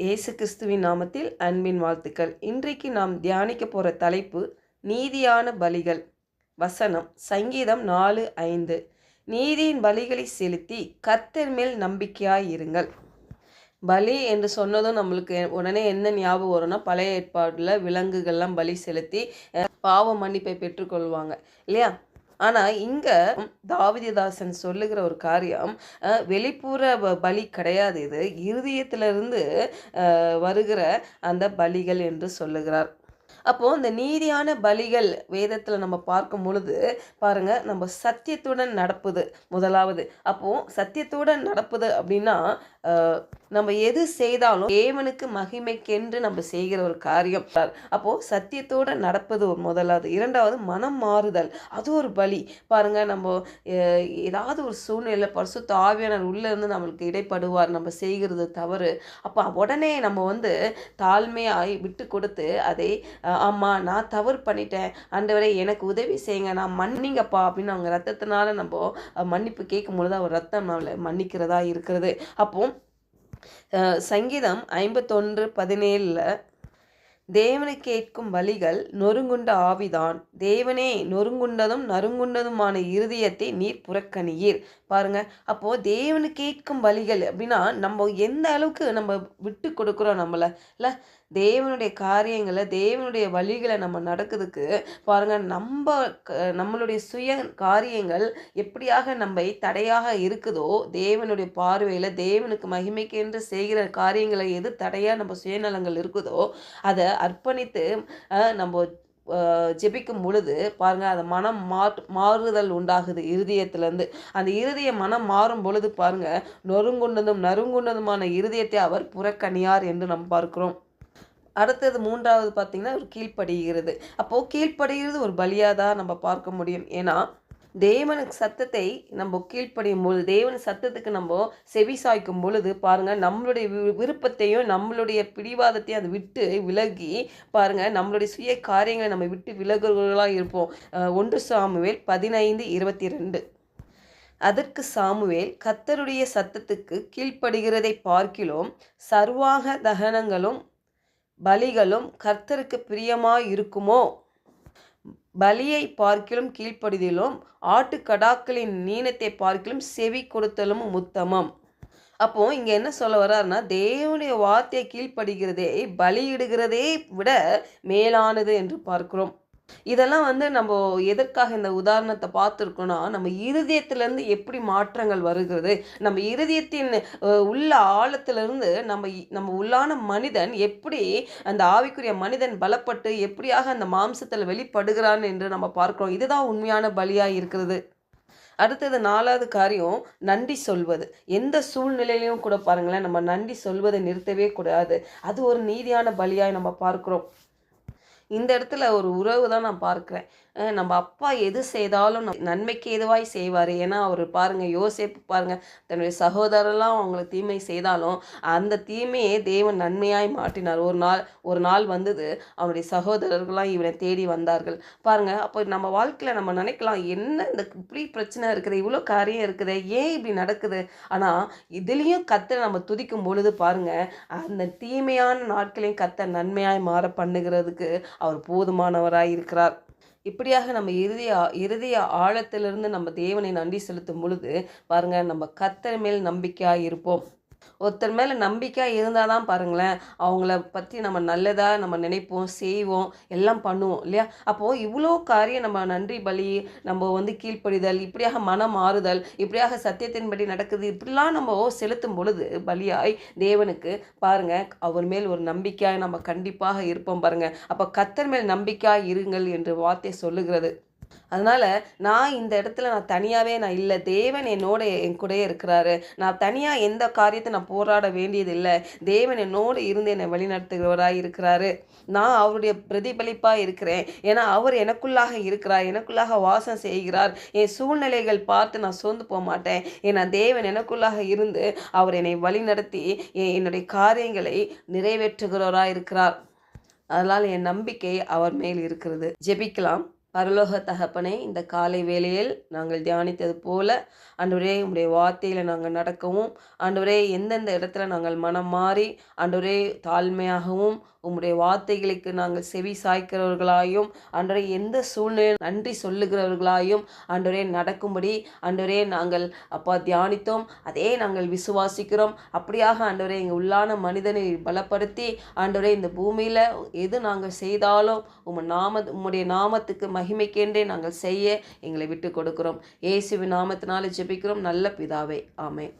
இயேசு கிறிஸ்துவின் நாமத்தில் அன்பின் வாழ்த்துக்கள். இன்றைக்கு நாம் தியானிக்க போகிற தலைப்பு நீதியான பலிகள். வசனம் சங்கீதம் 4:5. நீதியின் பலிகளை செலுத்தி கர்த்தர் மேல் நம்பிக்கையாயிருங்கள். பலி என்று சொன்னதும் நம்மளுக்கு உடனே என்ன ஞாபகம் வரும்னா, பழைய ஏற்பாட்டில் விலங்குகள்லாம் பலி செலுத்தி பாவ மன்னிப்பை பெற்றுக்கொள்வாங்க இல்லையா? ஆனால் இங்கே தாவீதுதாசன் சொல்லுகிற ஒரு காரியம், வெளிப்புற பலி கிடையாது, இது இருதயத்திலிருந்து வருகிற அந்த பலிகள் என்று சொல்லுகிறார். அப்போது இந்த நீதியான பலிகள் வேதத்தில் நம்ம பார்க்கும் பொழுது பாருங்கள், நம்ம சத்தியத்துடன் நடப்பது முதலாவது. அப்போது சத்தியத்துடன் நடப்பது அப்படின்னா, நம்ம எது செய்தாலும் தேவனுக்கு மகிமைக்கென்று நம்ம செய்கிற ஒரு காரியம். அப்போது சத்தியத்தோடு நடப்பது ஒரு முதலாவது. இரண்டாவது மனம் மாறுதல், அது ஒரு பலி. பாருங்கள், நம்ம ஏதாவது ஒரு சூழ்நிலை பரிசுத்த ஆவியானவர் உள்ளே இருந்து நம்மளுக்கு இடைப்படுவார், நம்ம செய்கிறது தவறு. அப்போ உடனே நம்ம தாழ்மையாய் விட்டு கொடுத்து அதை, ஆமாம் நான் தவறு பண்ணிட்டேன் ஆண்டவரே எனக்கு உதவி செய்யுங்க, நான் மன்னிங்கப்பா அப்படின்னு அவங்க ரத்தத்தினால நம்ம மன்னிப்பு கேட்கும் பொழுது அவர் ரத்தம் நம்மளை மன்னிக்கிறதா இருக்கிறது. அப்போ சங்கீதம் 51:17 தேவனை கேட்கும் பலிகள் நொறுங்குண்ட ஆவிதான், தேவனே நொறுங்குண்டதும் நறுங்குண்டதுமான இருதயத்தை நீர் புறக்கணியீர். பாருங்க, அப்போ தேவனு கேட்கும் பலிகள் அப்படின்னா நம்ம எந்த அளவுக்கு நம்ம விட்டு கொடுக்குறோம் நம்மளை இல்லை, தேவனுடைய காரியங்களை தேவனுடைய வழிகளை நம்ம நடக்கிறதுக்கு பாருங்க, நம்மளுடைய சுய காரியங்கள் எப்படியாக நம்ம தடையாக இருக்குதோ, தேவனுடைய பார்வையில் தேவனுக்கு மகிமைக்கு என்று செய்கிற காரியங்களை எது தடையாக நம்ம சுயநலங்கள் இருக்குதோ அதை அர்ப்பணித்து நம்ம ஜெபிக்கும் பொழுது பாருங்கள், அந்த மனம் மாறுதல் உண்டாகுது இருதயத்திலேருந்து. அந்த இருதய மனம் மாறும் பொழுது பாருங்கள், நொறுங்குண்டதும் நறுங்குண்டதுமான இருதயத்தை அவர் புறக்கணியார் என்று நம்ம பார்க்கிறோம். அடுத்தது மூன்றாவது பார்த்திங்கன்னா ஒரு கீழ்ப்படுகிறது. அப்போது கீழ்ப்படுகிறது ஒரு பலியாக தான் நம்ம பார்க்க முடியும். ஏன்னா தேவனுக்கு சத்தத்தை நம்ம கீழ்ப்படியும் பொழுது, தேவன் சத்தத்துக்கு நம்ம செவி சாய்க்கும் பொழுது பாருங்கள், நம்மளுடைய விருப்பத்தையும் நம்மளுடைய பிடிவாதத்தையும் அதை விட்டு விலகி பாருங்கள், நம்மளுடைய சுய காரியங்களை நம்ம விட்டு விலகுகளாக இருப்போம். 1 சாமுவேல் 15:22. அதற்கு சாமுவேல், கர்த்தருடைய சத்தத்துக்கு கீழ்ப்படுகிறதை பார்க்கிலும் சர்வாக தகனங்களும் பலிகளும் கர்த்தருக்கு பிரியமாய் இருக்குமோ, பலியை பார்க்கிலும் கீழ்ப்படிதலும் ஆட்டுக்கடாக்களின் நீனத்தை பார்க்கிலும் செவி கொடுத்தலும் உத்தமம். அப்போ இங்க என்ன சொல்ல வர்றாருன்னா, தேவனுடைய வார்த்தையை கீழ்ப்படுகிறதே பலியிடுகிறதே விட மேலானது என்று பார்க்கிறோம். இதெல்லாம் நம்ம எதற்காக இந்த உதாரணத்தை பார்த்துருக்கோன்னா, நம்ம இருதயத்திலேருந்து எப்படி மாற்றங்கள் வருகிறது, நம்ம இருதயத்தின் உள்ள ஆழத்திலிருந்து நம்ம உள்ளான மனிதன் எப்படி அந்த ஆவிக்குரிய மனிதன் பலப்பட்டு எப்படியாக அந்த மாம்சத்தில் வெளிப்படுகிறான் என்று நம்ம பார்க்கிறோம். இதுதான் உண்மையான பலியாக இருக்கிறது. அடுத்தது 4வது காரியம் நன்றி சொல்வது. எந்த சூழ்நிலையிலையும் கூட பாருங்களேன், நம்ம நன்றி சொல்வதை நிறுத்தவே கூடாது. அது ஒரு நீதியான பலியாய் நம்ம பார்க்கிறோம். இந்த இடத்துல ஒரு உறவு தான் நான் பார்க்குறேன். நம்ம அப்பா எது செய்தாலும் நன்மைக்கு எதுவாய் செய்வார். ஏன்னா அவர் பாருங்கள், யோசேப்பு பாருங்கள், தன்னுடைய சகோதரெல்லாம் அவங்களுக்கு தீமை செய்தாலும் அந்த தீமையை தேவன் நன்மையாய் மாற்றினார். ஒரு நாள் வந்தது, அவனுடைய சகோதரர்கள்லாம் இவனை தேடி வந்தார்கள். பாருங்கள், அப்போ நம்ம வாழ்க்கையில் நம்ம நினைக்கலாம், என்ன இந்த இப்படி பிரச்சனை இருக்குது, இவ்வளோ காரியம் இருக்குது, ஏன் இப்படி நடக்குது? ஆனால் இதுலேயும் கர்த்தரை நம்ம துதிக்கும் பொழுது பாருங்கள், அந்த தீமையான நாட்களையும் கர்த்தர் நன்மையாய் மாற பண்ணுகிறதுக்கு அவர் போதுமானவராய் இருக்கிறார். இப்படியாக நம்ம இருதய ஆழத்திலிருந்து நம்ம தேவனை நன்றி செலுத்தும் பொழுது பாருங்கள், நம்ம கர்த்தர் மேல் நம்பிக்கையாக இருப்போம். ஒருத்தர் மேலே நம்பிக்கை இருந்தால் தான் பாருங்களேன், அவங்கள பற்றி நம்ம நல்லதாக நம்ம நினைப்போம், செய்வோம், எல்லாம் பண்ணுவோம் இல்லையா? அப்போது இவ்வளோ காரியம் நம்ம நன்றி பலி, நம்ம கீழ்ப்படிதல், இப்படியாக மனம் மாறுதல், இப்படியாக சத்தியத்தின்படி நடக்குது, இப்படிலாம் நம்ம செலுத்தும் பொழுது பலியாய் தேவனுக்கு பாருங்கள், அவர் மேல் ஒரு நம்பிக்கையாய் நம்ம கண்டிப்பாக இருப்போம் பாருங்கள். அப்போ கர்த்தர் மேல் நம்பிக்கையாக இருங்கள் என்று வார்த்தை சொல்லுகிறது. அதனால் நான் இந்த இடத்துல நான் தனியாகவே நான் இல்லை, தேவன் என் கூடயே இருக்கிறாரு. நான் தனியாக எந்த காரியத்தை நான் போராட வேண்டியதில்லை. தேவன் என்னோடு இருந்து என்னை வழிநடத்துகிறவராக இருக்கிறாரு. நான் அவருடைய பிரதிபலிப்பாக இருக்கிறேன். ஏன்னா அவர் எனக்குள்ளாக இருக்கிறார், எனக்குள்ளாக வாசம் செய்கிறார். என் சூழ்நிலைகள் பார்த்து நான் சோர்ந்து போக மாட்டேன். ஏன்னா தேவன் எனக்குள்ளாக இருந்து அவர் என்னை வழிநடத்தி என்னுடைய காரியங்களை நிறைவேற்றுகிறவராக இருக்கிறார். அதனால் என் நம்பிக்கை அவர் மேல் இருக்கிறது. ஜெபிக்கலாம். பரலோக தகப்பனே, இந்த காலை வேளையில் நாங்கள் தியானித்தது போல ஆண்டவரே உம்முடைய வார்த்தையில் நாங்கள் நடக்கவும், ஆண்டவரே எந்தெந்த இடத்துல நாங்கள் மனம் மாறி ஆண்டவரே தாழ்மையாகவும் உம்முடைய வார்த்தைகளுக்கு நாங்கள் செவி சாய்க்கிறவர்களாயும் ஆண்டவரே எந்த சூழ்நிலையில் நன்றி சொல்லுகிறவர்களாயும் ஆண்டவரே நடக்கும்படி ஆண்டவரே நாங்கள் அப்பா தியானித்தோம். அதே நாங்கள் விசுவாசிக்கிறோம். அப்படியாக ஆண்டவரே எங்கள் உள்ளான மனிதனை பலப்படுத்தி ஆண்டவரே இந்த பூமியில் எது நாங்கள் செய்தாலும் உம்முடைய நாமத்துக்கு மகிமைக்கென்றே நாங்கள் செய்ய எங்களை விட்டு கொடுக்கிறோம். இயேசுவின் நாமத்தினால ஜெபிக்கிறோம் நல்ல பிதாவே, ஆமென்.